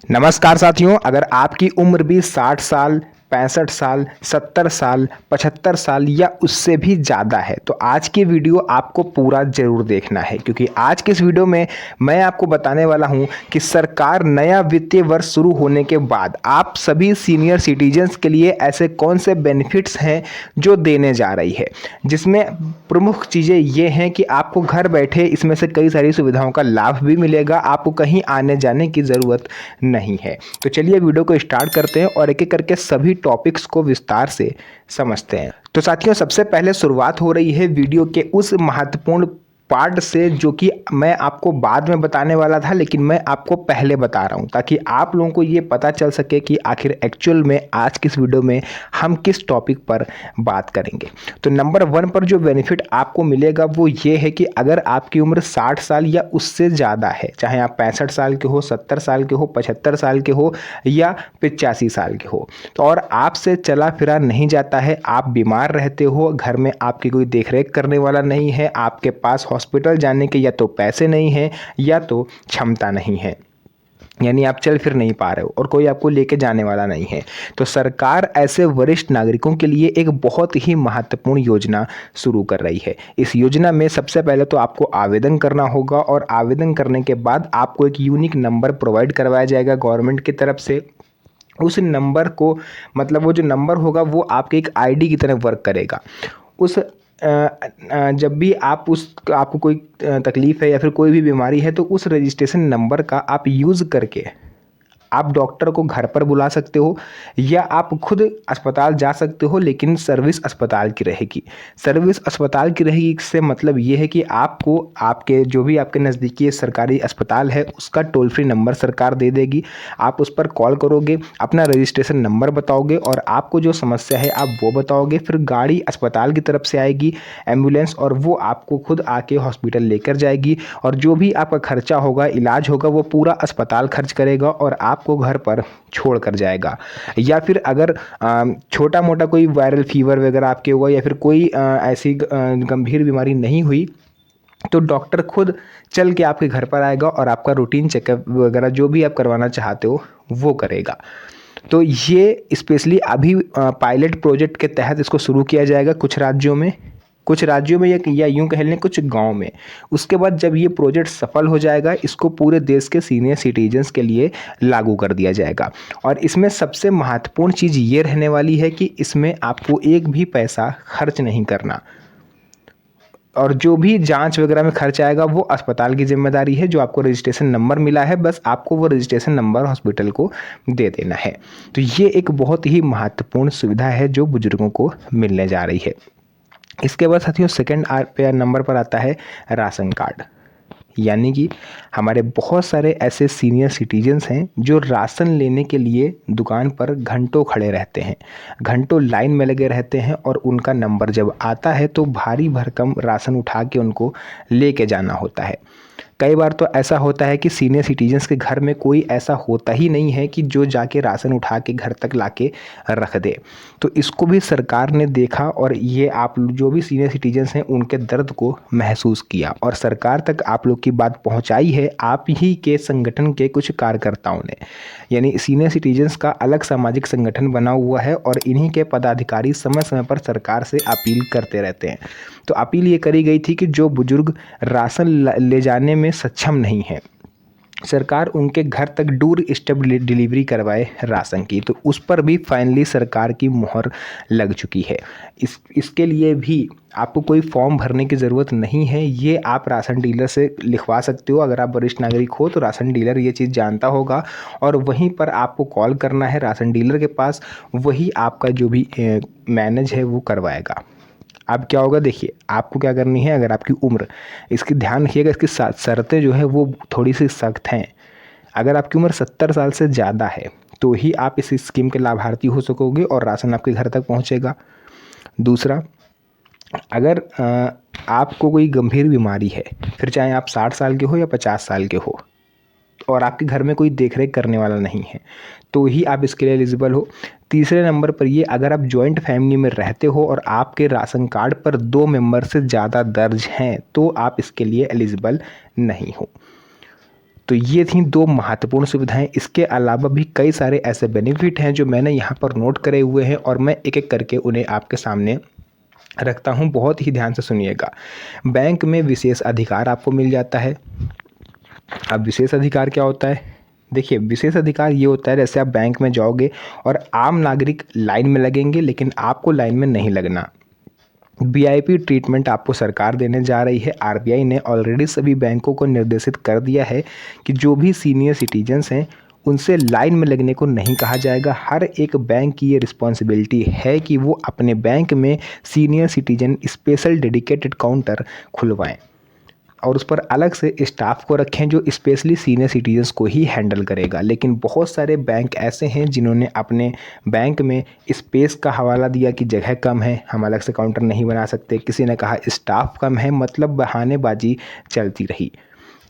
नमस्कार साथियों, अगर आपकी उम्र भी 60 साल, 65 साल, 70 साल, 75 साल या उससे भी ज़्यादा है तो आज की वीडियो आपको पूरा ज़रूर देखना है, क्योंकि आज के इस वीडियो में मैं आपको बताने वाला हूं कि सरकार नया वित्तीय वर्ष शुरू होने के बाद आप सभी सीनियर सिटीजन्स के लिए ऐसे कौन से बेनिफिट्स हैं जो देने जा रही है। जिसमें प्रमुख चीज़ें ये हैं कि आपको घर बैठे इसमें से कई सारी सुविधाओं का लाभ भी मिलेगा, आपको कहीं आने जाने की ज़रूरत नहीं है। तो चलिए वीडियो को स्टार्ट करते हैं और एक एक करके सभी टॉपिक्स को विस्तार से समझते हैं। तो साथियों, सबसे पहले शुरुआत हो रही है वीडियो के उस महत्वपूर्ण पार्ट से जो कि मैं आपको बाद में बताने वाला था, लेकिन मैं आपको पहले बता रहा हूं ताकि आप लोगों को ये पता चल सके कि आखिर एक्चुअल में आज किस वीडियो में हम किस टॉपिक पर बात करेंगे। तो नंबर 1 पर जो बेनिफिट आपको मिलेगा वो ये है कि अगर आपकी उम्र 60 साल या उससे ज़्यादा है, चाहे आप 65 साल के हो, 70 साल के हो, 75 साल के हो या 85 साल के हो, तो और आपसे चला फिरा नहीं जाता है, आप बीमार रहते हो, घर में आपकी कोई देखरेख करने वाला नहीं है, आपके पास हॉस्पिटल जाने के या तो पैसे नहीं हैं या तो क्षमता नहीं है, यानी आप चल फिर नहीं पा रहे हो और कोई आपको लेके जाने वाला नहीं है, तो सरकार ऐसे वरिष्ठ नागरिकों के लिए एक बहुत ही महत्वपूर्ण योजना शुरू कर रही है। इस योजना में सबसे पहले तो आपको आवेदन करना होगा और आवेदन करने के बाद आपको एक यूनिक नंबर प्रोवाइड करवाया जाएगा गवर्नमेंट की तरफ से। उस नंबर को, मतलब वो जो नंबर होगा वो आपके एक आईडी की तरह वर्क करेगा। उस जब भी आपको कोई तकलीफ़ है या फिर कोई भी बीमारी है तो उस रजिस्ट्रेशन नंबर का आप यूज़ करके आप डॉक्टर को घर पर बुला सकते हो या आप खुद अस्पताल जा सकते हो, लेकिन सर्विस अस्पताल की रहेगी। सर्विस अस्पताल की रहेगी इससे मतलब ये है कि आपको आपके जो भी आपके नज़दीकी सरकारी अस्पताल है उसका टोल फ्री नंबर सरकार दे देगी। आप उस पर कॉल करोगे, अपना रजिस्ट्रेशन नंबर बताओगे और आपको जो समस्या है आप वो बताओगे, फिर गाड़ी अस्पताल की तरफ से आएगी, एम्बुलेंस, और वो आपको खुद आके हॉस्पिटल लेकर जाएगी और जो भी आपका खर्चा होगा, इलाज होगा, वो पूरा अस्पताल खर्च करेगा और आपको घर पर छोड़ कर जाएगा। या फिर अगर छोटा मोटा कोई वायरल फीवर वगैरह आपके हुआ या फिर कोई ऐसी गंभीर बीमारी नहीं हुई तो डॉक्टर खुद चल के आपके घर पर आएगा और आपका रूटीन चेकअप वगैरह जो भी आप करवाना चाहते हो वो करेगा। तो ये स्पेशली अभी पायलट प्रोजेक्ट के तहत इसको शुरू किया जाएगा कुछ राज्यों में या यूं कह लें कुछ गांव में। उसके बाद जब ये प्रोजेक्ट सफल हो जाएगा, इसको पूरे देश के सीनियर सिटीजन्स के लिए लागू कर दिया जाएगा। और इसमें सबसे महत्वपूर्ण चीज़ ये रहने वाली है कि इसमें आपको एक भी पैसा खर्च नहीं करना और जो भी जांच वगैरह में खर्च आएगा वो अस्पताल की जिम्मेदारी है। जो आपको रजिस्ट्रेशन नंबर मिला है, बस आपको वो रजिस्ट्रेशन नंबर हॉस्पिटल को दे देना है। तो ये एक बहुत ही महत्वपूर्ण सुविधा है जो बुजुर्गों को मिलने जा रही है। इसके बाद साथियों सेकंड नंबर पर आता है राशन कार्ड। यानी कि हमारे बहुत सारे ऐसे सीनियर सिटीजन्स हैं जो राशन लेने के लिए दुकान पर घंटों खड़े रहते हैं, घंटों लाइन में लगे रहते हैं और उनका नंबर जब आता है तो भारी भरकम राशन उठा के उनको लेके जाना होता है। कई बार तो ऐसा होता है कि सीनियर सिटीजन्स के घर में कोई ऐसा होता ही नहीं है कि जो जाके राशन उठा के घर तक लाके रख दे। तो इसको भी सरकार ने देखा और ये आप जो भी सीनियर सिटीजन्स हैं उनके दर्द को महसूस किया और सरकार तक आप लोग की बात पहुंचाई है आप ही के संगठन के कुछ कार्यकर्ताओं ने। यानी सीनियर सिटीजन्स का अलग सामाजिक संगठन बना हुआ है और इन्हीं के पदाधिकारी समय समय पर सरकार से अपील करते रहते हैं। तो अपील ये करी गई थी कि जो बुजुर्ग राशन ले जाने में सक्षम नहीं है, सरकार उनके घर तक डोर स्टेप डिलीवरी करवाए राशन की। तो उस पर भी फाइनली सरकार की मुहर लग चुकी है। इसके लिए भी आपको कोई फॉर्म भरने की ज़रूरत नहीं है, ये आप राशन डीलर से लिखवा सकते हो। अगर आप वरिष्ठ नागरिक हो तो राशन डीलर ये चीज़ जानता होगा और वहीं पर आपको कॉल करना है राशन डीलर के पास, वही आपका जो भी मैनेज है वो करवाएगा। अब क्या होगा, देखिए आपको क्या करनी है, अगर आपकी उम्र, इसकी ध्यान रखिएगा, इसकी शर्तें जो है वो थोड़ी सी सख्त हैं। अगर आपकी उम्र 70 साल से ज़्यादा है तो ही आप इस स्कीम के लाभार्थी हो सकोगे और राशन आपके घर तक पहुंचेगा। दूसरा, अगर आपको कोई गंभीर बीमारी है, फिर चाहे आप 60 साल के हो या 50 साल के हो और आपके घर में कोई देखरेख करने वाला नहीं है, तो ही आप इसके लिए एलिजिबल हो। तीसरे नंबर पर ये, अगर आप जॉइंट फैमिली में रहते हो और आपके राशन कार्ड पर 2 मेंबर से ज़्यादा दर्ज हैं तो आप इसके लिए एलिजिबल नहीं हो। तो ये थी 2 महत्वपूर्ण सुविधाएं। इसके अलावा भी कई सारे ऐसे बेनिफिट हैं जो मैंने यहाँ पर नोट करे हुए हैं और मैं एक एक करके उन्हें आपके सामने रखता हूँ। बहुत ही ध्यान से सुनिएगा। बैंक में विशेष अधिकार आपको मिल जाता है। अब विशेष अधिकार क्या होता है? देखिए, विशेष अधिकार ये होता है जैसे आप बैंक में जाओगे और आम नागरिक लाइन में लगेंगे, लेकिन आपको लाइन में नहीं लगना। वीआईपी ट्रीटमेंट आपको सरकार देने जा रही है। आरबीआई ने ऑलरेडी सभी बैंकों को निर्देशित कर दिया है कि जो भी सीनियर सिटीजन्स हैं उनसे लाइन में लगने को नहीं कहा जाएगा। हर एक बैंक की ये रिस्पॉन्सिबिलिटी है कि वो अपने बैंक में senior citizen special dedicated counter खुलवाएं और उस पर अलग से स्टाफ को रखें जो स्पेशली सीनियर सिटीजन्स को ही हैंडल करेगा। लेकिन बहुत सारे बैंक ऐसे हैं जिन्होंने अपने बैंक में स्पेस का हवाला दिया कि जगह कम है, हम अलग से काउंटर नहीं बना सकते। किसी ने कहा स्टाफ कम है, मतलब बहानेबाजी चलती रही।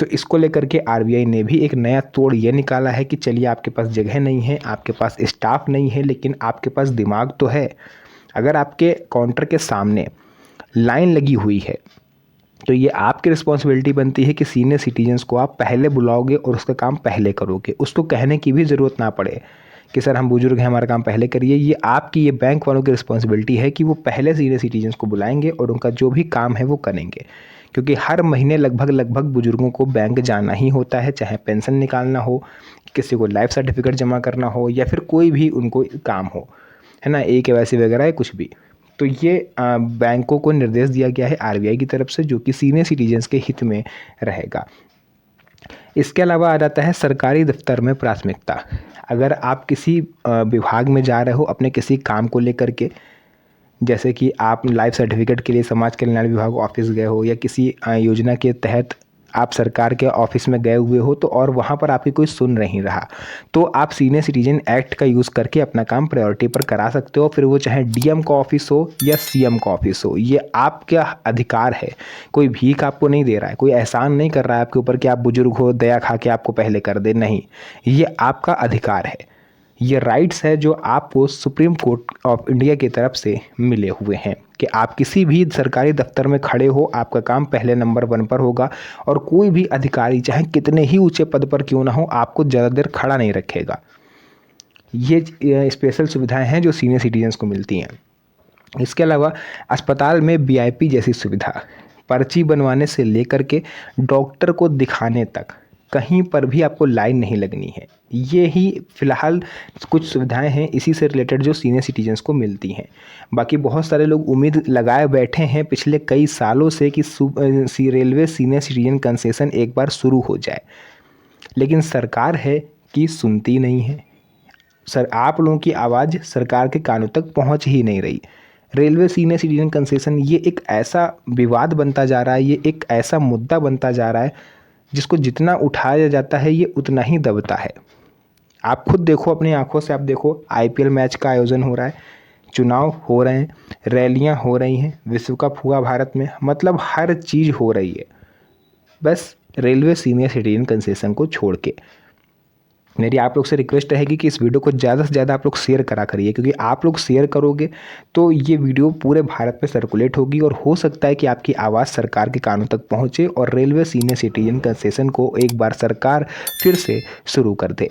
तो इसको लेकर के आरबीआई ने भी एक नया तोड़ ये निकाला है कि चलिए, आपके पास जगह नहीं है, आपके पास स्टाफ नहीं है, लेकिन आपके पास दिमाग तो है। अगर आपके काउंटर के सामने लाइन लगी हुई है तो ये आपकी रिस्पॉन्सिबिलिटी बनती है कि सीनियर सिटीजन्स को आप पहले बुलाओगे और उसका काम पहले करोगे। उसको कहने की भी ज़रूरत ना पड़े कि सर हम बुजुर्ग हैं, हमारा काम पहले करिए। ये आपकी, ये बैंक वालों की रिस्पॉन्सिबिलिटी है कि वो पहले सीनियर सिटीजन्स को बुलाएंगे और उनका जो भी काम है वो करेंगे। क्योंकि हर महीने लगभग बुजुर्गों को बैंक जाना ही होता है, चाहे पेंशन निकालना हो, किसी को लाइफ सर्टिफिकेट जमा करना हो या फिर कोई भी उनको काम हो, है ना, केवाईसी वगैरह या कुछ भी। तो ये बैंकों को निर्देश दिया गया है आरबीआई की तरफ से, जो कि सीनियर सिटीजन्स के हित में रहेगा। इसके अलावा आ जाता है सरकारी दफ्तर में प्राथमिकता। अगर आप किसी विभाग में जा रहे हो अपने किसी काम को लेकर के, जैसे कि आप लाइफ सर्टिफिकेट के लिए समाज कल्याण विभाग ऑफिस गए हो या किसी योजना के तहत आप सरकार के ऑफिस में गए हुए हो, तो और वहाँ पर आपकी कोई सुन नहीं रहा, तो आप सीनियर सिटीजन एक्ट का यूज़ करके अपना काम प्रायोरिटी पर करा सकते हो। फिर वो चाहे डीएम का ऑफिस हो या सीएम का ऑफिस हो, ये आपका अधिकार है। कोई भीख आपको नहीं दे रहा है, कोई एहसान नहीं कर रहा है आपके ऊपर कि आप बुजुर्ग हो, दया खा के आपको पहले कर दे। नहीं, ये आपका अधिकार है, ये राइट्स है जो आपको सुप्रीम कोर्ट ऑफ इंडिया की तरफ से मिले हुए हैं कि आप किसी भी सरकारी दफ्तर में खड़े हो, आपका काम पहले नंबर 1 पर होगा और कोई भी अधिकारी चाहे कितने ही ऊंचे पद पर क्यों ना हो, आपको ज़्यादा देर खड़ा नहीं रखेगा। ये स्पेशल सुविधाएं हैं जो सीनियर सिटीजन्स को मिलती हैं। इसके अलावा अस्पताल में वीआईपी जैसी सुविधा, पर्ची बनवाने से लेकर के डॉक्टर को दिखाने तक कहीं पर भी आपको लाइन नहीं लगनी है। ये ही फ़िलहाल कुछ सुविधाएं हैं इसी से रिलेटेड जो सीनियर सिटीजन्स को मिलती हैं। बाकी बहुत सारे लोग उम्मीद लगाए बैठे हैं पिछले कई सालों से कि रेलवे सीनियर सिटीजन कंसेशन एक बार शुरू हो जाए, लेकिन सरकार है कि सुनती नहीं है। आप लोगों की आवाज़ सरकार के कानों तक पहुंच ही नहीं रही। रेलवे सीनियर सिटीजन कंसेशन ये एक ऐसा विवाद बनता जा रहा है, ये एक ऐसा मुद्दा बनता जा रहा है जिसको जितना उठाया जाता है ये उतना ही दबता है। आप खुद देखो, अपनी आंखों से आप देखो, आईपीएल मैच का आयोजन हो रहा है, चुनाव हो रहे हैं, रैलियां हो रही हैं, विश्व कप हुआ भारत में, मतलब हर चीज़ हो रही है, बस रेलवे सीनियर सिटीजन कंसेशन को छोड़ के। मेरी आप लोग से रिक्वेस्ट रहेगी कि इस वीडियो को ज़्यादा से ज़्यादा आप लोग शेयर करा करिए, क्योंकि आप लोग शेयर करोगे तो ये वीडियो पूरे भारत में सर्कुलेट होगी और हो सकता है कि आपकी आवाज़ सरकार के कानों तक पहुँचे और रेलवे सीनियर सिटीजन कंसेशन को एक बार सरकार फिर से शुरू कर दे।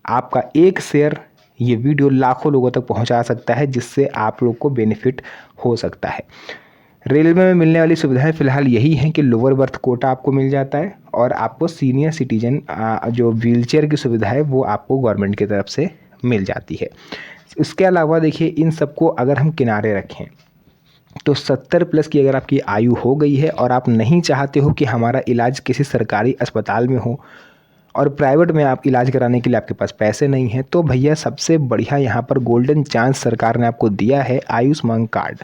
आपका एक शेयर ये वीडियो लाखों लोगों तक पहुँचा सकता है, जिससे आप लोग को बेनिफिट हो सकता है। रेलवे में मिलने वाली सुविधाएं फ़िलहाल यही हैं कि लोअर बर्थ कोटा आपको मिल जाता है और आपको सीनियर सिटीजन जो व्हीलचेयर की सुविधा है वो आपको गवर्नमेंट की तरफ से मिल जाती है। इसके अलावा देखिए, इन सबको अगर हम किनारे रखें तो 70 प्लस की अगर आपकी आयु हो गई है और आप नहीं चाहते हो कि हमारा इलाज किसी सरकारी अस्पताल में हो और प्राइवेट में आप इलाज कराने के लिए आपके पास पैसे नहीं हैं, तो भैया सबसे बढ़िया यहाँ पर गोल्डन चांस सरकार ने आपको दिया है, आयुष्मान कार्ड।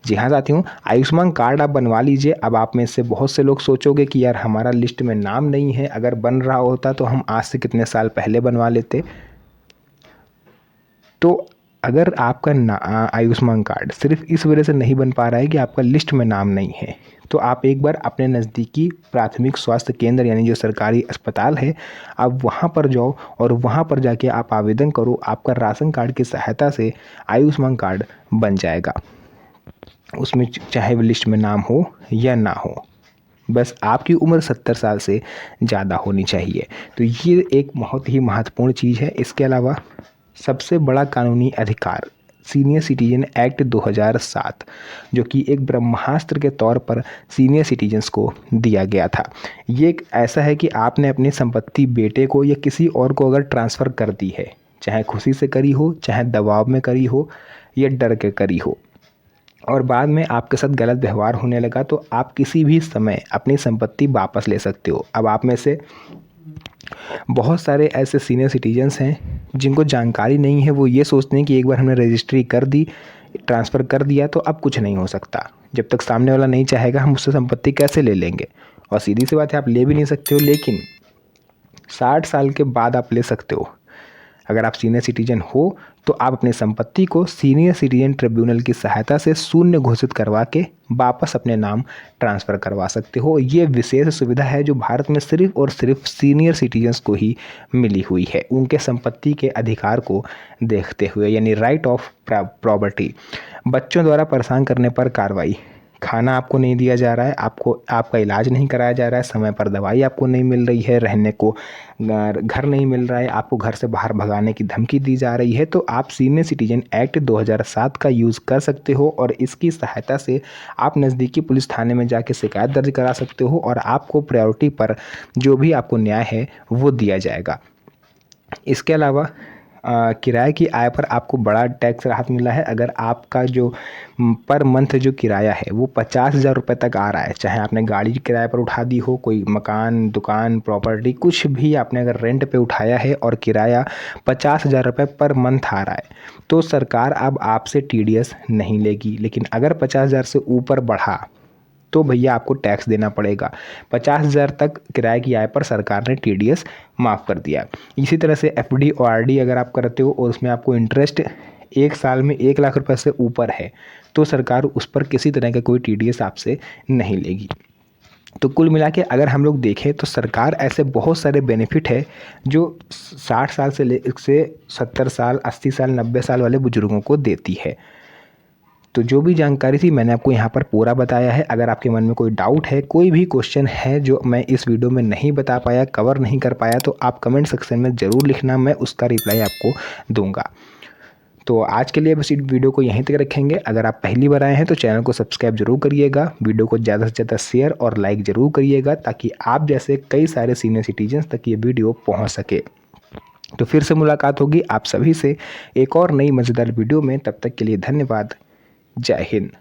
जी हाँ साथियों, आयुष्मान कार्ड आप बनवा लीजिए। अब आप में से बहुत से लोग सोचोगे कि यार हमारा लिस्ट में नाम नहीं है, अगर बन रहा होता तो हम आज से कितने साल पहले बनवा लेते। तो अगर आपका आयुष्मान कार्ड सिर्फ इस वजह से नहीं बन पा रहा है कि आपका लिस्ट में नाम नहीं है, तो आप एक बार अपने नज़दीकी प्राथमिक स्वास्थ्य केंद्र यानी जो सरकारी अस्पताल है, आप वहाँ पर जाओ और वहाँ पर जाके आप आवेदन करो। आपका राशन कार्ड की सहायता से आयुष्मान कार्ड बन जाएगा, उसमें चाहे वो लिस्ट में नाम हो या ना हो। बस आपकी उम्र 70 साल से ज़्यादा होनी चाहिए। तो ये एक बहुत ही महत्वपूर्ण चीज़ है। इसके अलावा सबसे बड़ा कानूनी अधिकार सीनियर सिटीजन एक्ट 2007 जो कि एक ब्रह्मास्त्र के तौर पर सीनियर सिटीजन्स को दिया गया था। ये एक ऐसा है कि आपने अपनी संपत्ति बेटे को या किसी और को अगर ट्रांसफ़र कर दी है, चाहे खुशी से करी हो, चाहे दबाव में करी हो या डर के करी हो, और बाद में आपके साथ गलत व्यवहार होने लगा, तो आप किसी भी समय अपनी संपत्ति वापस ले सकते हो। अब आप में से बहुत सारे ऐसे सीनियर सिटीजन्स हैं जिनको जानकारी नहीं है। वो ये सोचते हैं कि एक बार हमने रजिस्ट्री कर दी, ट्रांसफ़र कर दिया, तो अब कुछ नहीं हो सकता। जब तक सामने वाला नहीं चाहेगा हम उससे संपत्ति कैसे ले लेंगे। और सीधी सी बात है, आप ले भी नहीं सकते हो। लेकिन 60 साल के बाद आप ले सकते हो। अगर आप सीनियर सिटीजन हो तो आप अपनी संपत्ति को सीनियर सिटीजन ट्रिब्यूनल की सहायता से शून्य घोषित करवा के वापस अपने नाम ट्रांसफ़र करवा सकते हो। ये विशेष सुविधा है जो भारत में सिर्फ और सिर्फ सीनियर सिटीजन्स को ही मिली हुई है, उनके संपत्ति के अधिकार को देखते हुए, यानी राइट ऑफ प्रॉपर्टी। बच्चों द्वारा परेशान करने पर कार्रवाई। खाना आपको नहीं दिया जा रहा है, आपका इलाज नहीं कराया जा रहा है, समय पर दवाई आपको नहीं मिल रही है, रहने को घर नहीं मिल रहा है, आपको घर से बाहर भगाने की धमकी दी जा रही है, तो आप सीनियर सिटीजन एक्ट 2007 का यूज़ कर सकते हो और इसकी सहायता से आप नज़दीकी पुलिस थाने में जाके शिकायत दर्ज करा सकते हो और आपको प्रायोरिटी पर जो भी आपको न्याय है वो दिया जाएगा। इसके अलावा किराए की आय पर आपको बड़ा टैक्स राहत मिला है। अगर आपका जो पर मंथ जो किराया है वो 50,000 रुपये तक आ रहा है, चाहे आपने गाड़ी किराए पर उठा दी हो, कोई मकान, दुकान, प्रॉपर्टी कुछ भी आपने अगर रेंट पे उठाया है और किराया 50,000 रुपये पर मंथ आ रहा है, तो सरकार अब आपसे TDS नहीं लेगी। लेकिन अगर 50,000 से ऊपर बढ़ा तो भैया आपको टैक्स देना पड़ेगा। 50,000 तक किराए की आय पर सरकार ने TDS माफ़ कर दिया। इसी तरह से FD और RD अगर आप करते हो और उसमें आपको इंटरेस्ट 1 साल में 1 लाख रुपए से ऊपर है, तो सरकार उस पर किसी तरह का कोई TDS आपसे नहीं लेगी। तो कुल मिला के अगर हम लोग देखें तो सरकार ऐसे बहुत सारे बेनिफिट है जो 60 साल से 70 साल, 80 साल, 90 साल वाले बुजुर्गों को देती है। तो जो भी जानकारी थी मैंने आपको यहाँ पर पूरा बताया है। अगर आपके मन में कोई डाउट है, कोई भी क्वेश्चन है जो मैं इस वीडियो में नहीं बता पाया, कवर नहीं कर पाया, तो आप कमेंट सेक्शन में ज़रूर लिखना, मैं उसका रिप्लाई आपको दूंगा। तो आज के लिए बस इस वीडियो को यहीं तक रखेंगे। अगर आप पहली बार आए हैं तो चैनल को सब्सक्राइब जरूर करिएगा, वीडियो को ज़्यादा से ज़्यादा शेयर और लाइक ज़रूर करिएगा ताकि आप जैसे कई सारे सीनियर सिटीजन्स तक ये वीडियो पहुँच सके। तो फिर से मुलाकात होगी आप सभी से एक और नई मज़ेदार वीडियो में। तब तक के लिए धन्यवाद। जय हिंद।